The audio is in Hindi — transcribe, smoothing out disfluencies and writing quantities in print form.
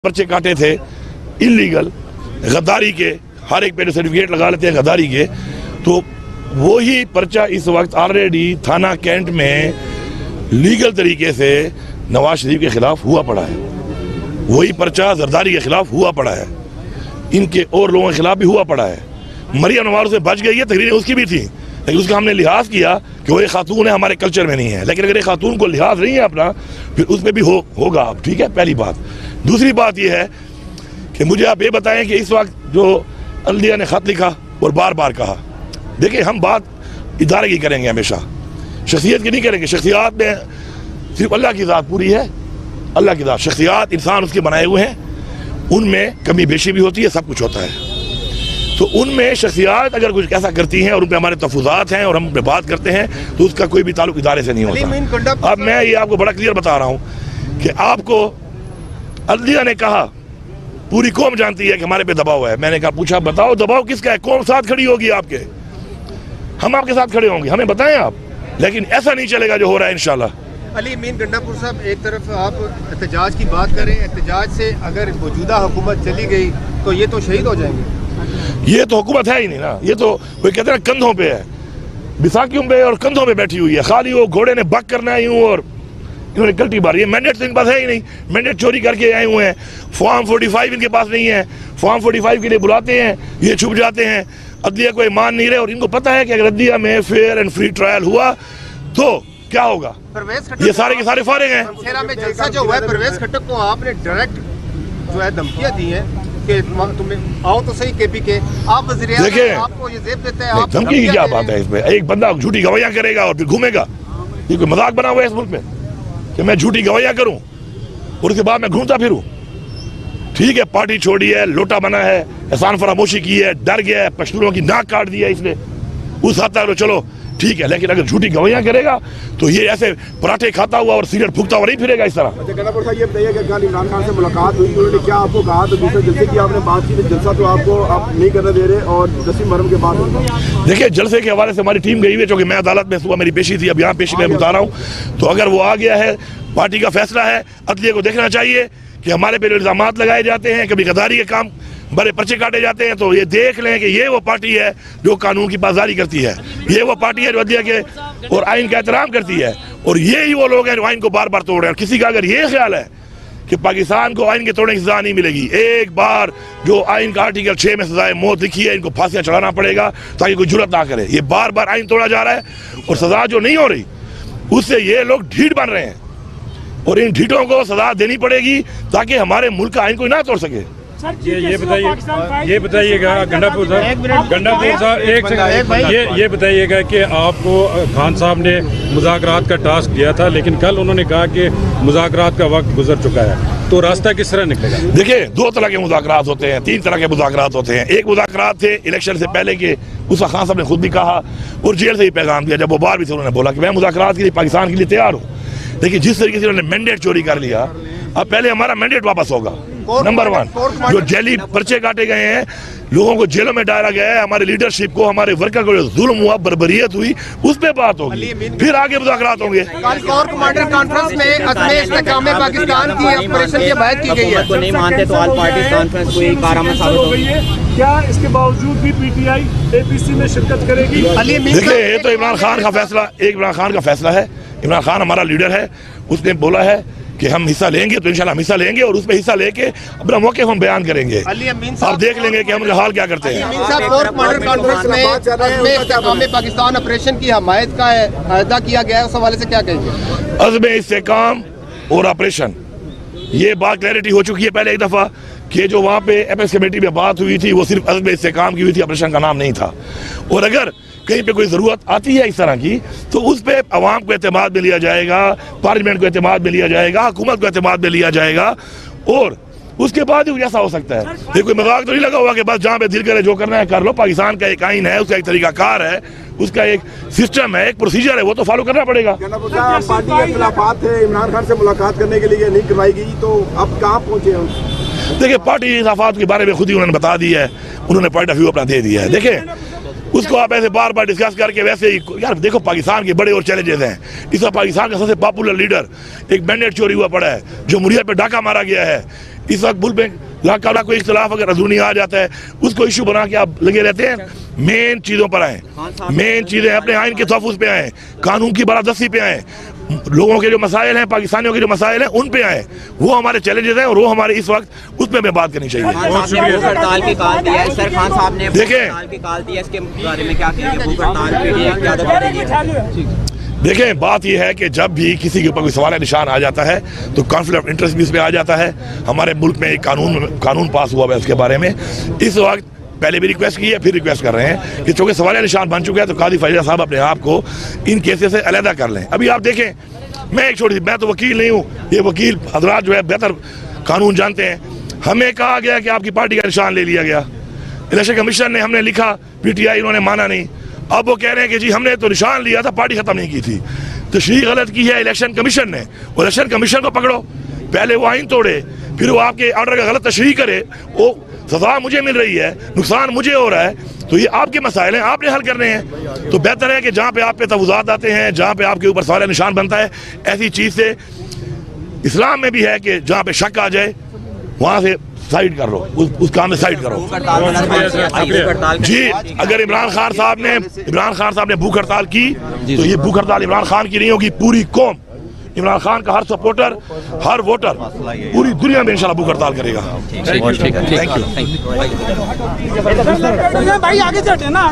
पर्चे काटे थे इलीगल गद्दारी के, हर एक पे सर्टिफिकेट लगा लेते हैं गद्दारी के। तो वो ही पर्चा इस वक्त ऑलरेडी थाना कैंट में लीगल तरीके से नवाज शरीफ के खिलाफ हुआ पड़ा है। वही पर्चा जरदारी के खिलाफ हुआ पड़ा है, इनके और लोगों के खिलाफ भी हुआ पड़ा है। मरियम नवाज से बच गई है, तकरीरें उसकी भी थी, लेकिन उसका हमने लिहाज किया कि वो एक खातून है, हमारे कल्चर में नहीं है। लेकिन अगर एक खातून को लिहाज नहीं है अपना, फिर उस पर भी होगा अब, ठीक है, पहली बात। दूसरी बात यह है कि मुझे आप ये बताएं कि इस वक्त जो अल्दिया ने खत लिखा और बार बार कहा, देखिए हम बात इदारे की करेंगे, हमेशा शख्सियत की नहीं करेंगे। शख्सियात में सिर्फ अल्लाह की ज़ात पूरी है, अल्लाह की ज़ात। शख्सियात इंसान उसके बनाए हुए हैं, उनमें कमी बेशी भी होती है, सब कुछ होता है। तो उनमें शख्सियात अगर कुछ ऐसा करती हैं और उन पर हमारे तफुज़ात हैं और हम उन पर बात करते हैं, तो उसका कोई भी ताल्लुक इदारे से नहीं होता। अब मैं ये आपको बड़ा क्लियर बता रहा हूँ कि आपको अल्दिया ने कहा, पूरी कौम जानती है कि हमारे पे दबाव है। मैंने कहा, पूछा बताओ दबाव किसका है, कौम साथ खड़ी होगी आपके, हम आपके साथ खड़े होंगे, हमें बताएं आप। लेकिन ऐसा नहीं चलेगा जो हो रहा है इंशाल्लाह। अली अमीन गंडापुर साहब, एक तरफ आप एहतजाज की बात करें, एहतजाज से अगर मौजूदा हुकूमत चली गई तो ये तो शहीद हो जाएंगे। ये तो हुकूमत है ही नहीं ना, ये तो कोई कहते हैं कंधों पे है, बिसाकियों पे और कंधों पे बैठी हुई है। खाली वो घोड़े ने बक करना है यूं और इन्होंने गलती मारी है। मैंडेट तो इनके पास है ही नहीं, मैंडेट चोरी करके आए हुए हैं। फॉर्म 45 इनके पास नहीं है, फॉर्म 45 के लिए बुलाते हैं, ये छुप जाते हैं। अदलिया को मान नहीं रहे और इनको पता है कि अगर अदलिया में फेयर एंड फ्री ट्रायल हुआ तो क्या होगा। ये सारे के सारे फारिग हैं। में जलसा जो हुआ है, परवेज खट्टक को आपने डायरेक्ट जो है धमकियां दी हैं कि तुम्हें आओ तो सही केपी के, आप वज़ीर आज़म आपको ये जेब देते हैं। धमकी की क्या बात है इसमें? एक बंदा झूठी गवाहियां करेगा और फिर घूमेगा, ये कोई मजाक बना हुआ है इस मुल्क में कि मैं झूठी गवाहियां करूं और उसके बाद मैं घूमता फिरूं? ठीक है, पार्टी छोड़ी है, लोटा बना है, एहसान फरामोशी की है, डर गया है, पश्तूनों की नाक काट दी है इसने, उस हद तक चलो ठीक है। लेकिन अगर झूठी गवाहियां करेगा तो ये ऐसे पराठे खाता हुआ और सिगरेट फूकता हुआ नहीं फिरेगा इस तरह। गंडापुर साहब, ये बताइए कि कल इमरान खान से मुलाकात हुई, उन्होंने क्या आपको कहा? तो दूसरे जलसे की आपने बात की, जलसा तो आपको आप नहीं करने दे रहे और 10 मुहर्रम के बाद देखिए जलसे के हवाले से हमारी टीम गई हुई है, जो कि मैं अदालत में सुबह मेरी पेशी थी, अब यहाँ पेशी में बता रहा हूँ। तो अगर वो आ गया है, पार्टी का फैसला है, अदलिया को देखना चाहिए कि हमारे पे इल्जाम लगाए जाते हैं, कभी गद्दारी के काम, बड़े पर्चे काटे जाते हैं, तो ये देख लें कि ये वो पार्टी है जो कानून की पासदारी करती है, ये वो पार्टी है जो अदलिया के और आइन का एहतराम करती है, और ये ही वो लोग हैं जो आइन को बार बार तोड़ रहे हैं। और किसी का अगर ये ख्याल है कि पाकिस्तान को आइन के तोड़ने की सजा नहीं मिलेगी, एक बार जो आइन का आर्टिकल 6 में सजाए मौत लिखी है, इनको फांसियां चढ़ाना पड़ेगा ताकि कोई जुर्रत ना करे। ये बार बार आइन तोड़ा जा रहा है और सजा जो नहीं हो रही उससे ये लोग ढीठ बन रहे हैं, और इन ढीठों को सजा देनी पड़ेगी ताकि हमारे मुल्क का आइन कोई ना तोड़ सके। ये बताइएगा गंडापुर साहब एक सेकंड, ये बताइएगा कि आपको खान साहब ने मुज़ाकरात का टास्क दिया था, लेकिन कल उन्होंने कहा कि मुज़ाकरात का वक्त गुजर चुका है, तो रास्ता किस तरह निकलेगा? देखिए, 2 तरह के मुज़ाकरात होते हैं, 3 तरह के मुज़ाकरात होते हैं। एक मुज़ाकरात थे इलेक्शन से पहले के, उसका खान साहब ने खुद भी कहा और जेल से ही पैगाम दिया, जब वो बाहर भी थे उन्होंने बोला कि मैं मुज़ाकरात के लिए पाकिस्तान के लिए तैयार हूँ। देखिए जिस तरीके से उन्होंने मैंडेट चोरी कर लिया, अब पहले हमारा मैंडेट वापस होगा। नंबर 1, जो जेली पर्चे काटे गए हैं, लोगों को जेलों में डाला गया है, हमारे लीडरशिप को, हमारे वर्कर को जो जुल्म हुआ, बर्बरियत हुई, उस पे बात होगी, फिर आगे मुज़ाकरात होंगे। कोर कमांडर कॉन्फ्रेंस में इस्तेहकाम पाकिस्तान की ऑपरेशन की हिमायत की गई है, को नहीं मानते तो ऑल पार्टी कॉन्फ्रेंस कोई कारआमद साबित होगी क्या? इसके बावजूद भी पीटीआई एपीसी में शिरकत करेगी? देखिए, ये तो इमरान खान का फैसला, इमरान खान का फैसला है। इमरान खान हमारा लीडर है, उसने बोला है कि हम हिस्सा लेंगे, तो इंशाल्लाह हम हिस्सा लेंगे और उसमें हिस्सा लेके अपना मौके हम बयान करेंगे। आप देख लेंगे कि हम हाल क्या करते हैं। कोर कमांडर कॉन्फ्रेंस में इस्तेहकाम पाकिस्तान ऑपरेशन की हिमायत का अदा किया गया है, उस हवाले से क्या कहेंगे? अज़्म इस्तेहकाम और ऑपरेशन, ये बात क्लैरिटी हो चुकी है पहले एक दफ़ा कि जो वहाँ पे एपेक्स कमेटी में बात हुई थी वो सिर्फ अज़्म इस्तेहकाम की हुई थी, ऑपरेशन का नाम नहीं था। और अगर कहीं पे कोई ज़रूरत आती है इस तरह की, तो उस पर अवाम को एतमाद में लिया जाएगा, पार्लियामेंट को एतमाद में लिया जाएगा, हुकूमत को एतमाद में लिया जाएगा, और उसके बाद ही ऐसा हो सकता है। ये कोई मजाक तो नहीं लगा हुआ कि बस जहाँ पे दिल करे जो करना है कर लो। पाकिस्तान का एक आइन है, उसका एक तरीकाकार है, उसका एक सिस्टम है, एक प्रोसीजर है, वो तो फॉलो करना पड़ेगा। पार्टी के खिलाफात थे, इमरान खान से मुलाकात करने के लिए नहीं करवाई गई, तो अब कहाँ पहुँचे हैं? देखिए, पार्टी खिलाफात के बारे में खुद ही उन्होंने बता दिया है, उन्होंने पॉइंट ऑफ व्यू अपना दे दिया है। देखिए, उसको आप ऐसे बार बार डिस्कस करके वैसे ही, यार देखो पाकिस्तान के बड़े और चैलेंजेस हैं। इस बार पाकिस्तान का सबसे पॉपुलर लीडर, एक मैंडेट चोरी हुआ पड़ा है, जो मुरिया पे डाका मारा गया है, इस वक्त मुल्क में लाका कोई इख्तलाफ अगर अजूनी आ जाता है उसको इशू बना के आप लगे रहते हैं। मेन चीज़ों पर आए, मेन चीज़ें अपने आइन के तहफ़्फ़ुज़ पे आए, कानून की बरादस्ती पे आए, लोगों के जो मसाइल हैं, पाकिस्तानियों के जो मसाइल हैं उन पे आए। वो हमारे चैलेंजेस हैं और वो हमारे इस वक्त उस पर हमें बात करनी चाहिए। हड़ताल की कॉल दिया है सर, खान साहब ने देखिए, हड़ताल की कॉल दिया, इसके बारे में क्या कहेंगे? भूख हड़ताल पीटीआई ज़्यादा बढ़ेगी। देखें, बात यह है कि जब भी किसी के ऊपर कोई सवाल निशान आ जाता है तो कॉन्फ्लिक्ट ऑफ इंटरेस्ट भी इसमें आ जाता है। हमारे मुल्क में एक कानून पास हुआ है उसके बारे में। इस वक्त पहले भी रिक्वेस्ट की है, फिर रिक्वेस्ट कर रहे हैं कि चूंकि सवाल निशान बन चुका है तो कादी फैजल साहब अपने आप को इन केसेस से अलहदा कर लें। अभी आप देखें, मैं एक छोटी सी, मैं तो वकील नहीं हूँ, ये वकील हजरात जो है बेहतर कानून जानते हैं। हमें कहा गया कि आपकी पार्टी का निशान ले लिया गया, इलेक्शन कमीशन ने, हमने लिखा, पीटीआई इन्होंने माना नहीं। अब वो कह रहे हैं कि जी हमने तो निशान लिया था, पार्टी खत्म नहीं की थी। तशरीह गलत की है इलेक्शन कमीशन ने, और इलेक्शन कमीशन को पकड़ो, पहले वो आइन तोड़े, फिर वो आपके ऑर्डर का गलत तशरीह करे, वो सजा मुझे मिल रही है, नुकसान मुझे हो रहा है, तो ये आपके मसाइल हैं, आपने हल करने हैं। तो बेहतर है कि जहाँ पे आप पे तवज़ुआत आते हैं, जहाँ पे आपके ऊपर सवाल निशान बनता है, ऐसी चीज़ से इस्लाम में भी है कि जहाँ पे शक आ जाए वहाँ से साइड कर लो, उस काम में साइड करो। जी, अगर इमरान खान साहब ने भूख हड़ताल की तो ये भूख हड़ताल इमरान खान की नहीं होगी, पूरी कौम, इमरान खान का हर सपोर्टर, हर वोटर पूरी दुनिया में इंशाल्लाह भूख हड़ताल करेगा। Thank you. भाई आगे चढ़े ना।